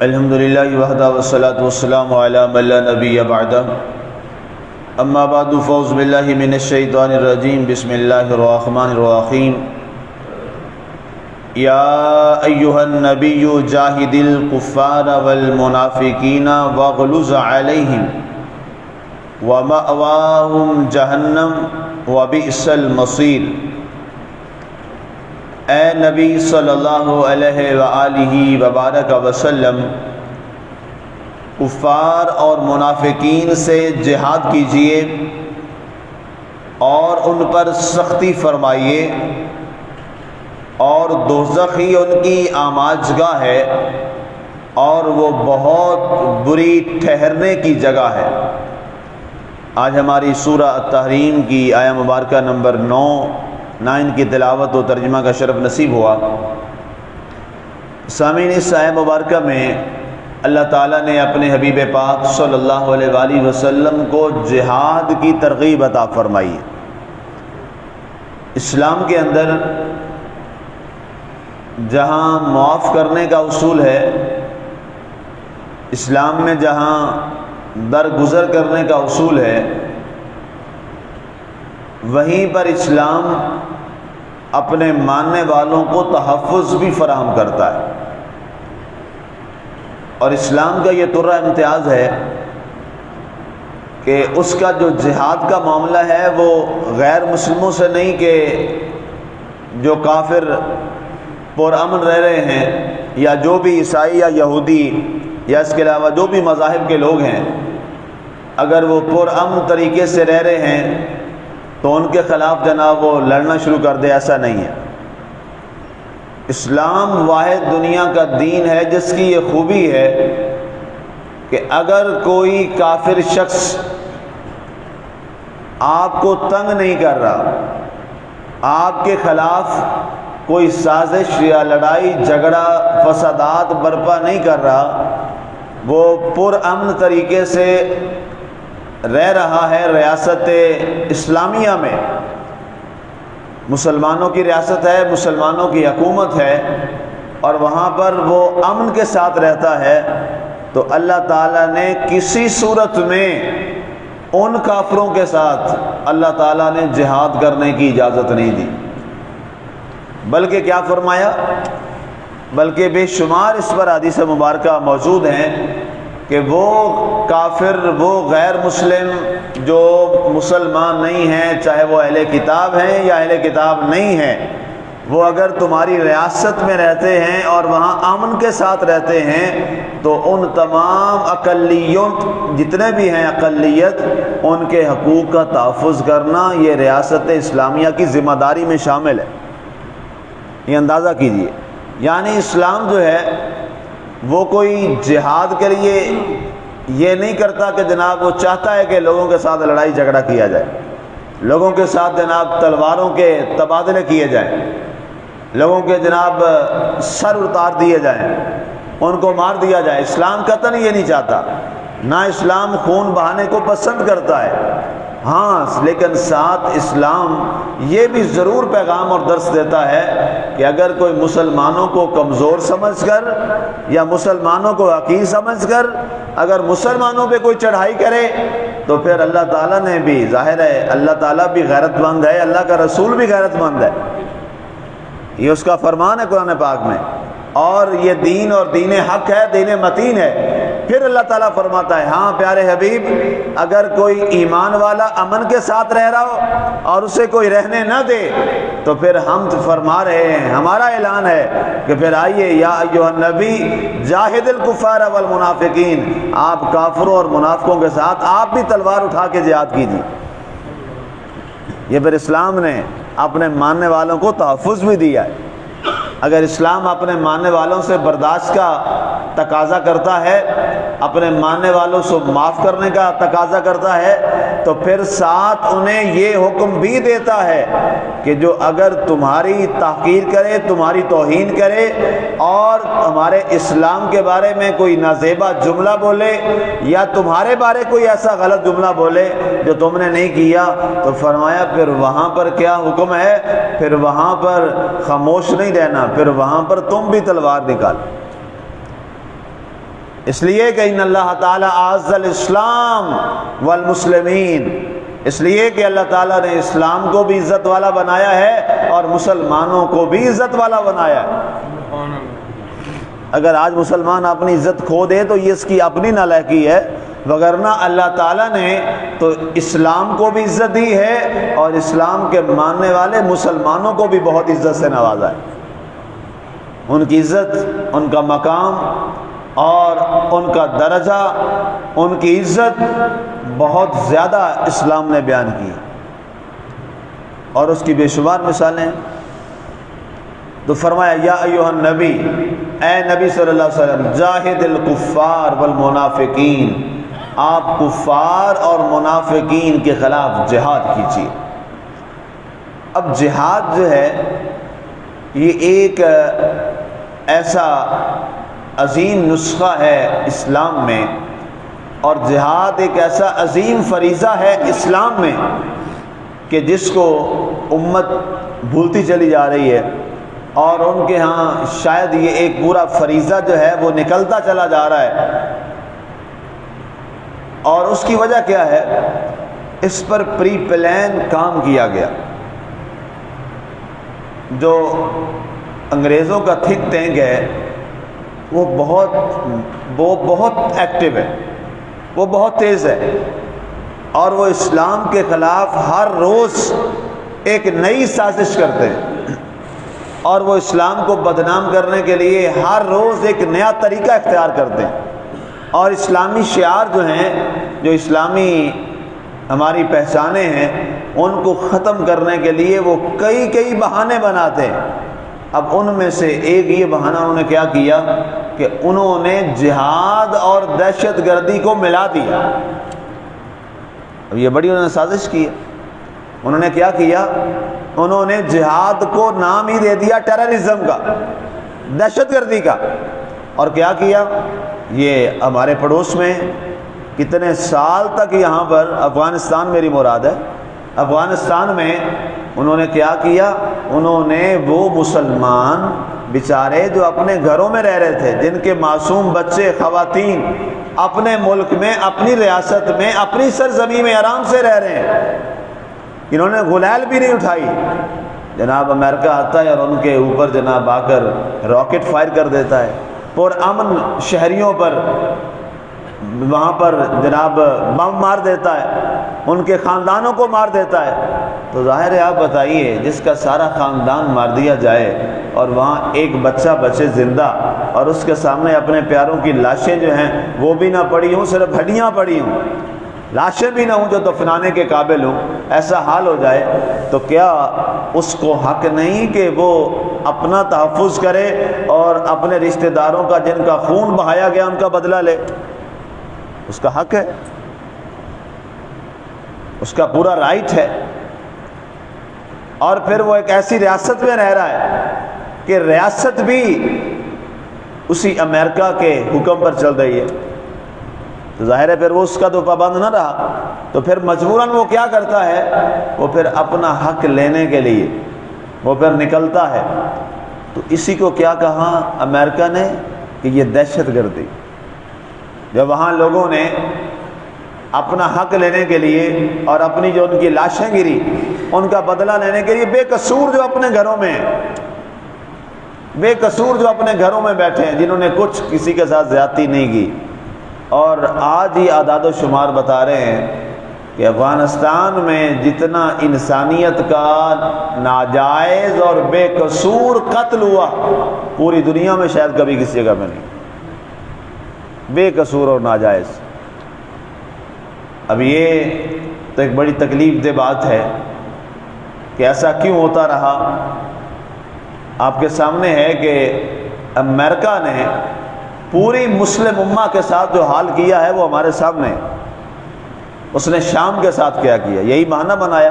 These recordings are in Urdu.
الحمد للہ وحدہ والصلاة والسلام علی من لا نبی بعدہ اما بعد فاعوذ باللہ من الشیطان الرجیم بسم اللہ الرحمن الرحیم یا ایہا النبی جاہد الکفار والمنافقین واغلظ علیہم ومأواہم جہنم وبئس المصیر۔ اے نبی صلی اللہ علیہ وآلہ وبارک وسلم، کفار اور منافقین سے جہاد کیجیے اور ان پر سختی فرمائیے، اور دوزخ ہی ان کی آماجگاہ ہے اور وہ بہت بری ٹھہرنے کی جگہ ہے۔ آج ہماری سورہ التحریم کی آیہ مبارکہ نمبر 9 کی تلاوت و ترجمہ کا شرف نصیب ہوا۔ سامعین، اس آیہ مبارکہ میں اللہ تعالیٰ نے اپنے حبیب پاک صلی اللہ علیہ وآلہ وسلم کو جہاد کی ترغیب عطا فرمائی۔ اسلام کے اندر جہاں معاف کرنے کا اصول ہے، اسلام میں جہاں درگزر کرنے کا اصول ہے، وہیں پر اسلام اپنے ماننے والوں کو تحفظ بھی فراہم کرتا ہے، اور اسلام کا یہ طرہ امتیاز ہے کہ اس کا جو جہاد کا معاملہ ہے وہ غیر مسلموں سے نہیں کہ جو کافر پرامن رہ رہے ہیں، یا جو بھی عیسائی یا یہودی یا اس کے علاوہ جو بھی مذاہب کے لوگ ہیں، اگر وہ پرامن طریقے سے رہ رہے ہیں تو ان کے خلاف جناب وہ لڑنا شروع کر دے، ایسا نہیں ہے۔ اسلام واحد دنیا کا دین ہے جس کی یہ خوبی ہے کہ اگر کوئی کافر شخص آپ کو تنگ نہیں کر رہا، آپ کے خلاف کوئی سازش یا لڑائی جھگڑا فسادات برپا نہیں کر رہا، وہ پرامن طریقے سے رہ رہا ہے ریاست اسلامیہ میں، مسلمانوں کی ریاست ہے، مسلمانوں کی حکومت ہے، اور وہاں پر وہ امن کے ساتھ رہتا ہے، تو اللہ تعالیٰ نے کسی صورت میں ان کافروں کے ساتھ اللہ تعالیٰ نے جہاد کرنے کی اجازت نہیں دی، بلکہ کیا فرمایا، بلکہ بے شمار اس پر حدیث مبارکہ موجود ہیں کہ وہ کافر، وہ غیر مسلم جو مسلمان نہیں ہیں، چاہے وہ اہل کتاب ہیں یا اہل کتاب نہیں ہیں، وہ اگر تمہاری ریاست میں رہتے ہیں اور وہاں امن کے ساتھ رہتے ہیں تو ان تمام اقلیت جتنے بھی ہیں اقلیت، ان کے حقوق کا تحفظ کرنا یہ ریاست اسلامیہ کی ذمہ داری میں شامل ہے۔ یہ اندازہ کیجئے، یعنی اسلام جو ہے وہ کوئی جہاد کے لیے یہ نہیں کرتا کہ جناب وہ چاہتا ہے کہ لوگوں کے ساتھ لڑائی جھگڑا کیا جائے، لوگوں کے ساتھ جناب تلواروں کے تبادلے کیے جائیں، لوگوں کے جناب سر اتار دیے جائیں، ان کو مار دیا جائے۔ اسلام قطعاً یہ نہیں چاہتا، نہ اسلام خون بہانے کو پسند کرتا ہے، ہاں لیکن ساتھ اسلام یہ بھی ضرور پیغام اور درس دیتا ہے کہ اگر کوئی مسلمانوں کو کمزور سمجھ کر یا مسلمانوں کو حقیر سمجھ کر اگر مسلمانوں پہ کوئی چڑھائی کرے تو پھر اللہ تعالیٰ نے بھی، ظاہر ہے اللہ تعالیٰ بھی غیرت مند ہے، اللہ کا رسول بھی غیرت مند ہے، یہ اس کا فرمان ہے قرآن پاک میں، اور یہ دین اور دین حق ہے، دین متین ہے۔ پھر اللہ تعالیٰ فرماتا ہے، ہاں پیارے حبیب، اگر کوئی ایمان والا امن کے ساتھ رہ رہا ہو اور اسے کوئی رہنے نہ دے تو پھر ہم فرما رہے ہیں، ہمارا اعلان ہے کہ پھر آئیے یا ایھا النبی جاہد الکفار والمنافقین، آپ کافروں اور منافقوں کے ساتھ آپ بھی تلوار اٹھا کے جہاد کیجیے۔ یہ پھر اسلام نے اپنے ماننے والوں کو تحفظ بھی دیا ہے۔ اگر اسلام اپنے ماننے والوں سے برداشت کا تقاضا کرتا ہے، اپنے ماننے والوں سے معاف کرنے کا تقاضا کرتا ہے، تو پھر ساتھ انہیں یہ حکم بھی دیتا ہے کہ جو اگر تمہاری تحقیر کرے، تمہاری توہین کرے اور ہمارے اسلام کے بارے میں کوئی نازیبا جملہ بولے یا تمہارے بارے کوئی ایسا غلط جملہ بولے جو تم نے نہیں کیا، تو فرمایا پھر وہاں پر کیا حکم ہے، پھر وہاں پر خاموش نہیں رہنا، پھر وہاں پر تم بھی تلوار نکال۔ اس لیے کہ ان اللہ تعالیٰ اعز الاسلام والمسلمین، اس لیے کہ اللہ تعالیٰ نے اسلام کو بھی عزت والا بنایا ہے اور مسلمانوں کو بھی عزت والا بنایا ہے۔ اگر آج مسلمان اپنی عزت کھو دے تو یہ اس کی اپنی نالائقی ہے، وگرنہ اللہ تعالیٰ نے تو اسلام کو بھی عزت دی ہے اور اسلام کے ماننے والے مسلمانوں کو بھی بہت عزت سے نوازا ہے۔ ان کی عزت، ان کا مقام اور ان کا درجہ، ان کی عزت بہت زیادہ اسلام نے بیان کی اور اس کی بے شمار مثالیں۔ تو فرمایا یا ایھا النبی، اے نبی صلی اللہ علیہ وسلم، جاہد الکفار والمنافقین، آپ کفار اور منافقین کے خلاف جہاد کیجیے۔ اب جہاد جو ہے یہ ایک ایسا عظیم نسخہ ہے اسلام میں، اور جہاد ایک ایسا عظیم فریضہ ہے اسلام میں کہ جس کو امت بھولتی چلی جا رہی ہے، اور ان کے ہاں شاید یہ ایک پورا فریضہ جو ہے وہ نکلتا چلا جا رہا ہے۔ اور اس کی وجہ کیا ہے؟ اس پر پری پلان کام کیا گیا۔ جو انگریزوں کا تھنک ٹینک ہے وہ بہت ایکٹیو ہے، وہ بہت تیز ہے، اور وہ اسلام کے خلاف ہر روز ایک نئی سازش کرتے ہیں، اور وہ اسلام کو بدنام کرنے کے لیے ہر روز ایک نیا طریقہ اختیار کرتے ہیں، اور اسلامی شعار جو ہیں، جو اسلامی ہماری پہچانیں ہیں، ان کو ختم کرنے کے لیے وہ کئی بہانے بناتے ہیں۔ اب ان میں سے ایک یہ بہانہ انہوں نے کیا کیا کہ انہوں نے جہاد اور دہشت گردی کو ملا دیا۔ اب یہ بڑی انہوں نے سازش کی ہے۔ انہوں نے کیا کیا؟ انہوں نے جہاد کو نام ہی دے دیا ٹیررزم کا، دہشت گردی کا۔ اور کیا کیا؟ یہ ہمارے پڑوس میں کتنے سال تک یہاں پر، افغانستان میری مراد ہے، افغانستان میں انہوں نے کیا کیا؟ انہوں نے وہ مسلمان بیچارے جو اپنے گھروں میں رہ رہے تھے، جن کے معصوم بچے، خواتین اپنے ملک میں، اپنی ریاست میں، اپنی سرزمین میں آرام سے رہ رہے ہیں، انہوں نے غلیل بھی نہیں اٹھائی، جناب امریکہ آتا ہے اور ان کے اوپر جناب آ کر راکٹ فائر کر دیتا ہے، پرامن شہریوں پر وہاں پر جناب بم مار دیتا ہے، ان کے خاندانوں کو مار دیتا ہے۔ تو ظاہر ہے، آپ بتائیے، جس کا سارا خاندان مار دیا جائے اور وہاں ایک بچہ بچے زندہ، اور اس کے سامنے اپنے پیاروں کی لاشیں جو ہیں وہ بھی نہ پڑی ہوں، صرف ہڈیاں پڑی ہوں، لاشیں بھی نہ ہوں جو دفنانے کے قابل ہوں، ایسا حال ہو جائے، تو کیا اس کو حق نہیں کہ وہ اپنا تحفظ کرے اور اپنے رشتہ داروں کا، جن کا خون بہایا گیا، ان کا بدلہ لے؟ اس کا حق ہے، اس کا پورا رائٹ ہے۔ اور پھر وہ ایک ایسی ریاست میں رہ رہا ہے کہ ریاست بھی اسی امریکہ کے حکم پر چل رہی ہے، تو ظاہر ہے پھر وہ اس کا تو پابند نہ رہا، تو پھر مجبوراً وہ کیا کرتا ہے؟ وہ پھر اپنا حق لینے کے لیے وہ پھر نکلتا ہے۔ تو اسی کو کیا کہا امریکہ نے کہ یہ دہشت گردی۔ جب وہاں لوگوں نے اپنا حق لینے کے لیے اور اپنی جو ان کی لاشیں گری، ان کا بدلہ لینے کے لیے، بے قصور جو اپنے گھروں میں ہیں، بے قصور جو اپنے گھروں میں بیٹھے ہیں، جنہوں نے کچھ کسی کے ساتھ زیادتی نہیں کی، اور آج ہی اعداد و شمار بتا رہے ہیں کہ افغانستان میں جتنا انسانیت کا ناجائز اور بے قصور قتل ہوا، پوری دنیا میں شاید کبھی کسی جگہ میں نہیں، بے قصور اور ناجائز۔ اب یہ تو ایک بڑی تکلیف دہ بات ہے کہ ایسا کیوں ہوتا رہا۔ آپ کے سامنے ہے کہ امریکہ نے پوری مسلم امہ کے ساتھ جو حال کیا ہے وہ ہمارے سامنے، اس نے شام کے ساتھ کیا کیا، یہی بہانہ بنایا۔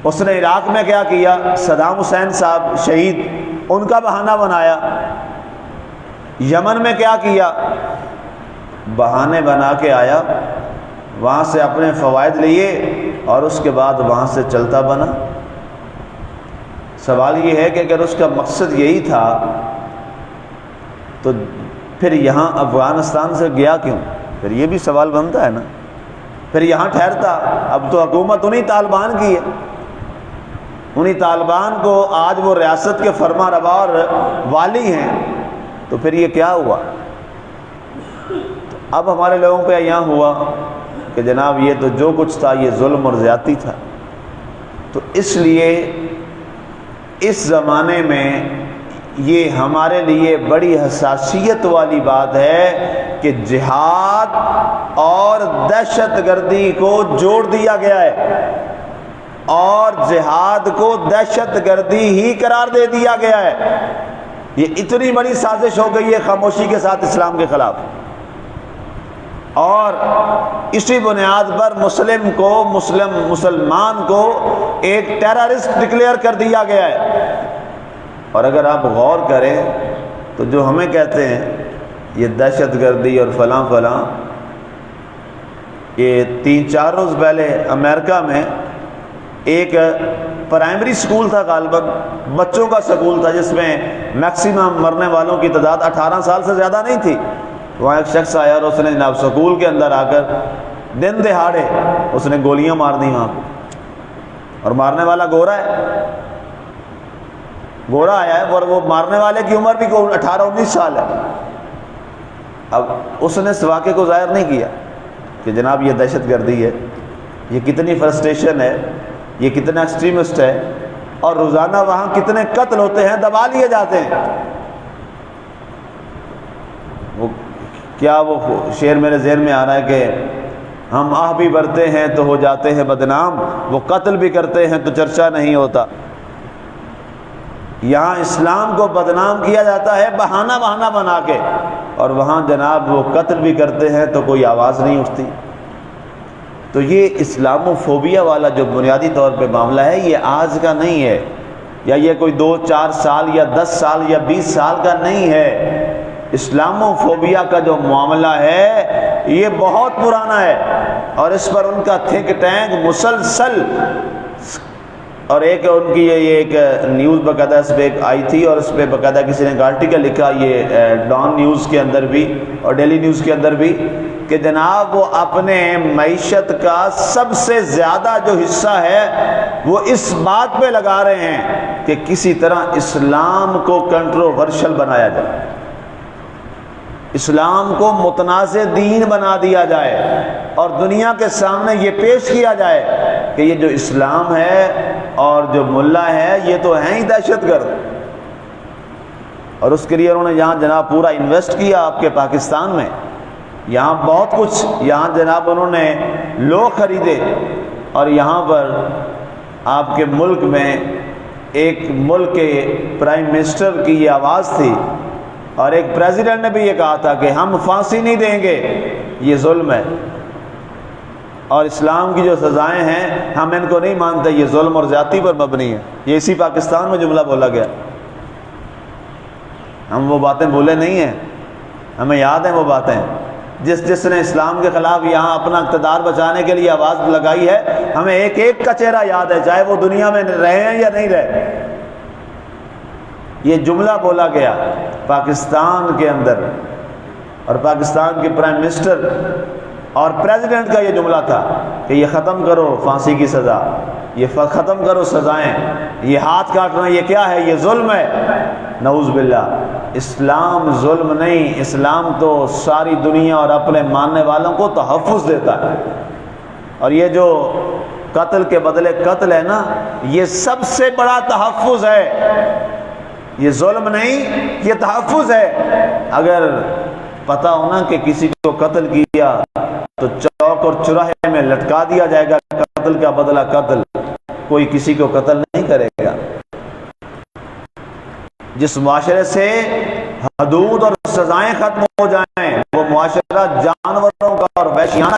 اس نے عراق میں کیا کیا، صدام حسین صاحب شہید، ان کا بہانہ بنایا۔ یمن میں کیا کیا، بہانے بنا کے آیا، وہاں سے اپنے فوائد لیے اور اس کے بعد وہاں سے چلتا بنا۔ سوال یہ ہے کہ اگر اس کا مقصد یہی تھا تو پھر یہاں افغانستان سے گیا کیوں؟ پھر یہ بھی سوال بنتا ہے نا، پھر یہاں ٹھہرتا۔ اب تو حکومت انہی طالبان کی ہے، انہی طالبان کو آج وہ ریاست کے فرما روا اور والی ہیں، تو پھر یہ کیا ہوا؟ اب ہمارے لوگوں پہ یہاں ہوا کہ جناب یہ تو جو کچھ تھا یہ ظلم اور زیادتی تھا۔ تو اس لیے اس زمانے میں یہ ہمارے لیے بڑی حساسیت والی بات ہے کہ جہاد اور دہشت گردی کو جوڑ دیا گیا ہے، اور جہاد کو دہشت گردی ہی قرار دے دیا گیا ہے۔ یہ اتنی بڑی سازش ہو گئی ہے خاموشی کے ساتھ اسلام کے خلاف، اور اسی بنیاد پر مسلمان کو ایک ٹیررسٹ ڈکلیئر کر دیا گیا ہے۔ اور اگر آپ غور کریں تو جو ہمیں کہتے ہیں یہ دہشت گردی اور فلاں فلاں، یہ 3-4 روز پہلے امریکہ میں ایک پرائمری سکول تھا، غالباً بچوں کا سکول تھا، جس میں میکسیمم مرنے والوں کی تعداد 18 سال سے زیادہ نہیں تھی۔ وہاں ایک شخص آیا اور اس نے جناب سکول کے اندر آ کر دن دہاڑے اس نے گولیاں مار دی وہاں پہ، اور مارنے والا گورا ہے، گورا آیا ہے، اور وہ مارنے والے کی عمر بھی 18-19 سال ہے۔ اب اس نے اس واقعے کو ظاہر نہیں کیا کہ جناب یہ دہشت گردی ہے، یہ کتنی فرسٹریشن ہے، یہ کتنا ایکسٹریمسٹ ہے، اور روزانہ وہاں کتنے قتل ہوتے ہیں، دبا لیے جاتے ہیں۔ وہ کیا وہ شعر میرے ذہن میں آ رہا ہے کہ ہم آہ بھی بھرتے ہیں تو ہو جاتے ہیں بدنام، وہ قتل بھی کرتے ہیں تو چرچا نہیں ہوتا۔ یہاں اسلام کو بدنام کیا جاتا ہے بہانہ بنا کے، اور وہاں جناب وہ قتل بھی کرتے ہیں تو کوئی آواز نہیں اٹھتی۔ تو یہ اسلامو فوبیا والا جو بنیادی طور پہ معاملہ ہے، یہ آج کا نہیں ہے، یا یہ کوئی 2-4 سال یا 10 سال یا 20 سال کا نہیں ہے۔ اسلامو فوبیا کا جو معاملہ ہے یہ بہت پرانا ہے، اور اس پر ان کا تھنک ٹینک مسلسل، اور ایک ان کی یہ ایک نیوز باقاعدہ اس پہ ایک آئی تھی، اور اس پہ باقاعدہ کسی نے ایک آرٹیکل لکھا، یہ ڈان نیوز کے اندر بھی اور ڈیلی نیوز کے اندر بھی، کہ جناب وہ اپنے معیشت کا سب سے زیادہ جو حصہ ہے وہ اس بات پہ لگا رہے ہیں کہ کسی طرح اسلام کو کنٹروورشل بنایا جائے، اسلام کو متنازع دین بنا دیا جائے، اور دنیا کے سامنے یہ پیش کیا جائے کہ یہ جو اسلام ہے اور جو ملا ہے یہ تو ہیں ہی دہشت گرد۔ اور اس کے لیے انہوں نے یہاں جناب پورا انویسٹ کیا آپ کے پاکستان میں، یہاں بہت کچھ، یہاں جناب انہوں نے لوگ خریدے، اور یہاں پر آپ کے ملک میں ایک ملک کے پرائم منسٹر کی یہ آواز تھی، اور ایک پریزیڈنٹ نے بھی یہ کہا تھا کہ ہم پھانسی نہیں دیں گے، یہ ظلم ہے، اور اسلام کی جو سزائیں ہیں ہم ان کو نہیں مانتے، یہ ظلم اور زیادتی پر مبنی ہے۔ یہ اسی پاکستان میں جملہ بولا گیا، ہم وہ باتیں بھولے نہیں ہیں، ہمیں یاد ہیں وہ باتیں۔ جس نے اسلام کے خلاف یہاں اپنا اقتدار بچانے کے لیے آواز لگائی ہے، ہمیں ایک ایک کا چہرہ یاد ہے، چاہے وہ دنیا میں رہے ہیں یا نہیں رہے۔ یہ جملہ بولا گیا پاکستان کے اندر، اور پاکستان کے پرائم منسٹر اور پریزیڈنٹ کا یہ جملہ تھا کہ یہ ختم کرو پھانسی کی سزا، یہ ختم کرو سزائیں، یہ ہاتھ کاٹنا یہ کیا ہے، یہ ظلم ہے۔ نعوذ باللہ، اسلام ظلم نہیں، اسلام تو ساری دنیا اور اپنے ماننے والوں کو تحفظ دیتا ہے، اور یہ جو قتل کے بدلے قتل ہے نا، یہ سب سے بڑا تحفظ ہے، یہ ظلم نہیں، یہ تحفظ ہے۔ اگر پتہ ہونا کہ کسی کو قتل کیا تو چوک اور چوراہے میں لٹکا دیا جائے گا، قتل کا بدلہ قتل، کوئی کسی کو قتل نہیں کرے گا۔ جس معاشرے سے حدود اور سزائیں ختم ہو جائیں وہ معاشرہ جانوروں کا اور وحشیانہ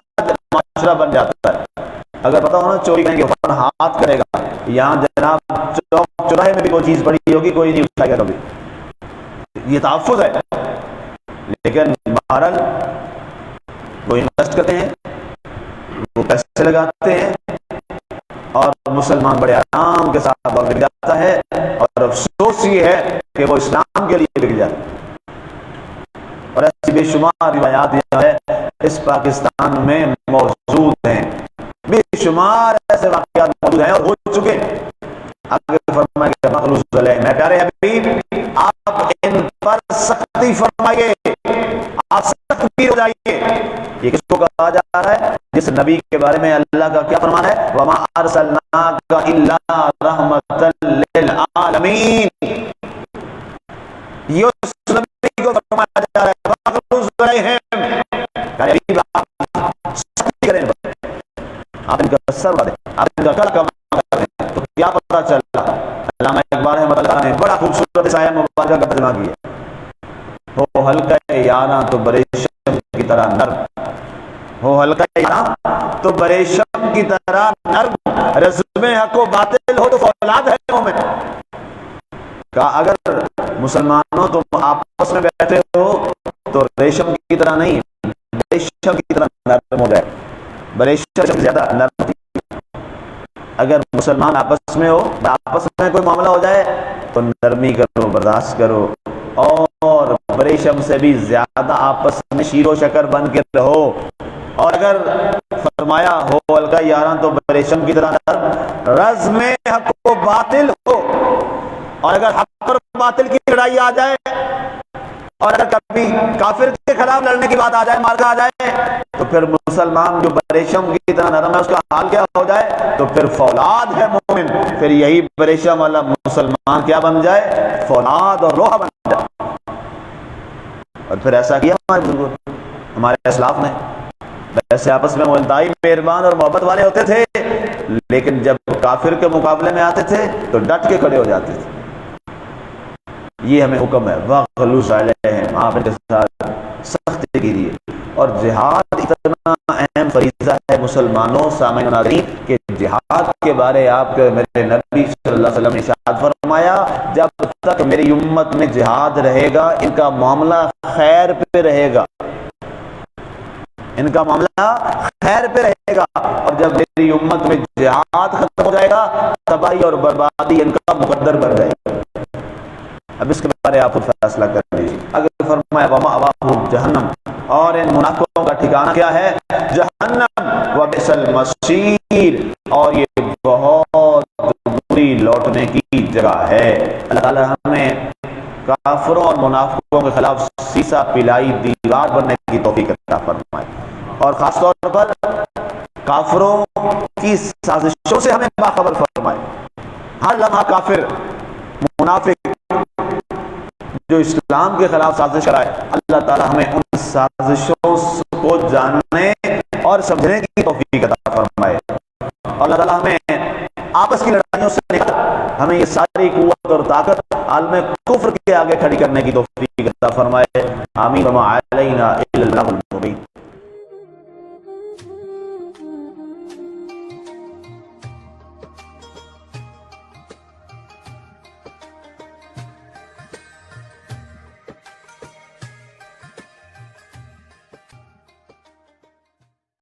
معاشرہ بن جاتا ہے۔ اگر پتہ ہونا چوری کریں گے اوپر ہاتھ کرے گا، یہاں جناب چوک چوراہے میں بھی کوئی چیز پڑی ہوگی، کوئی نہیں اٹھائے گا کبھی، یہ تحفظ ہے۔ لیکن بہرحال وہ انویسٹ کرتے ہیں، وہ پیسے لگاتے ہیں، اور مسلمان بڑے آرام کے ساتھ بک جاتا ہے، اور افسوس یہ ہے کہ وہ اسلام کے لیے بک جاتا ہے۔ اور ایسی بے شمار روایات جو ہے اس پاکستان میں موجود ہیں، بے شمار ایسے واقعات موجود ہیں اور ہو چکے۔ آگے فرمائے کہ مخلوق علیہ، میں پیارے حبیب آپ ان پر سختی فرمائیے، آپ سخت بھی ہو جائیے۔ یہ کس کو کہا جا رہا ہے؟ جس نبی کے بارے میں اللہ کا کیا فرمان ہے؟ وَمَا أَرْسَلْنَاكَ إِلَّا رَحْمَةً لِّلْعَالَمِينَ۔ یہ اس نبی کو فرمایا جا رہا ہے مخلوق علیہم، پیارے حبیب آپ سختی کریں، آپ ان کا سر اڑا دیں، آپ ان کا کل کما کر دیں۔ تو کیا پتہ چلا؟ علامہ اقبال رحمۃ اللہ نے بڑا خوبصورت آیت مبارکہ کا ترجمہ کیا، ہو حلقہ یاراں تو بریشم کی طرح نرم، ہو حلقہ یاراں تو بریشم کی طرح نرم، رزم حق و باطل ہو تو فولاد ہے مومن۔ کہا اگر مسلمانوں تم آپس میں بیٹھے ہو تو ریشم کی طرح نہیں، بریشم کی طرح نرم ہو گئے، بریشم سے زیادہ نرم تھی۔ اگر مسلمان آپس میں ہو، آپس میں کوئی معاملہ ہو جائے تو نرمی کرو، برداشت کرو، اور بریشم سے بھی زیادہ آپس میں شیر و شکر بن کے رہو۔ اور اگر فرمایا ہو حلقہ یاراں تو بریشم کی طرح نرم، رزم حق و باطل ہو، اور اگر حق اور باطل کی لڑائی آ جائے، اور اگر کبھی کافر کے خلاف لڑنے کی بات آ جائے، مارکا آ جائے، تو پھر مسلمان جو بریشم کی طرح نرم ہے اس کا حال کیا ہو جائے؟ تو پھر فولاد ہے مومن، پھر یہی بریشم والا مسلمان کیا بن جائے؟ فولاد اور لوہا بن جائے۔ اور پھر ایسا کیا ہمارے بزرگ، ہمارے اسلاف نے، ویسے آپس میں انتہائی مہربان اور محبت والے ہوتے تھے، لیکن جب کافر کے مقابلے میں آتے تھے تو ڈٹ کے کھڑے ہو جاتے تھے۔ یہ ہمیں حکم ہے، وَغْلُظْ عَلَيْهِمْ، آپ ان کے ساتھ سختی کیجیے۔ اور جہاد اتنا اہم فریضہ ہے مسلمانوں، سامعین و ناظرین، کہ جہاد کے بارے آپ کے میرے نبی صلی اللہ علیہ وسلم نے ارشاد فرمایا جب تک میری امت میں جہاد رہے گا ان کا معاملہ خیر پہ رہے گا، ان کا معاملہ خیر پہ رہے گا، اور جب میری امت میں جہاد ختم ہو جائے گا تباہی اور بربادی ان کا مقدر بن جائے گا۔ اب اس کے بارے آپ خود فیصلہ کر لیجیے۔ آگے فرمایا وَمَأْوَاهُمْ جَهَنَّمْ، اور ان منافقوں کا ٹھکانہ کیا ہے؟ جہنم، وَبِئْسَ الْمَصِيرُ، اور یہ بہت بری لوٹنے کی جگہ ہے۔ اللہ تعالی ہمیں کافروں اور منافقوں کے خلاف سیسا پلائی دیوار بننے کی توفیق عطا فرمائے، اور خاص طور پر کافروں کی سازشوں سے ہمیں باخبر فرمائے۔ ہر لمحہ کافر منافق جو اسلام کے خلاف سازش کرائے، اللہ تعالی ہمیں ان سازشوں کو جاننے اور سمجھنے کی توفیق عطا فرمائے، اور اللہ تعالی ہمیں آپس کی لڑائیوں سے نکال ہمیں یہ ساری قوت اور طاقت عالم کفر کے آگے کھڑی کرنے کی توفیق عطا فرمائے۔ آمین۔ وما علینا الا البلاغ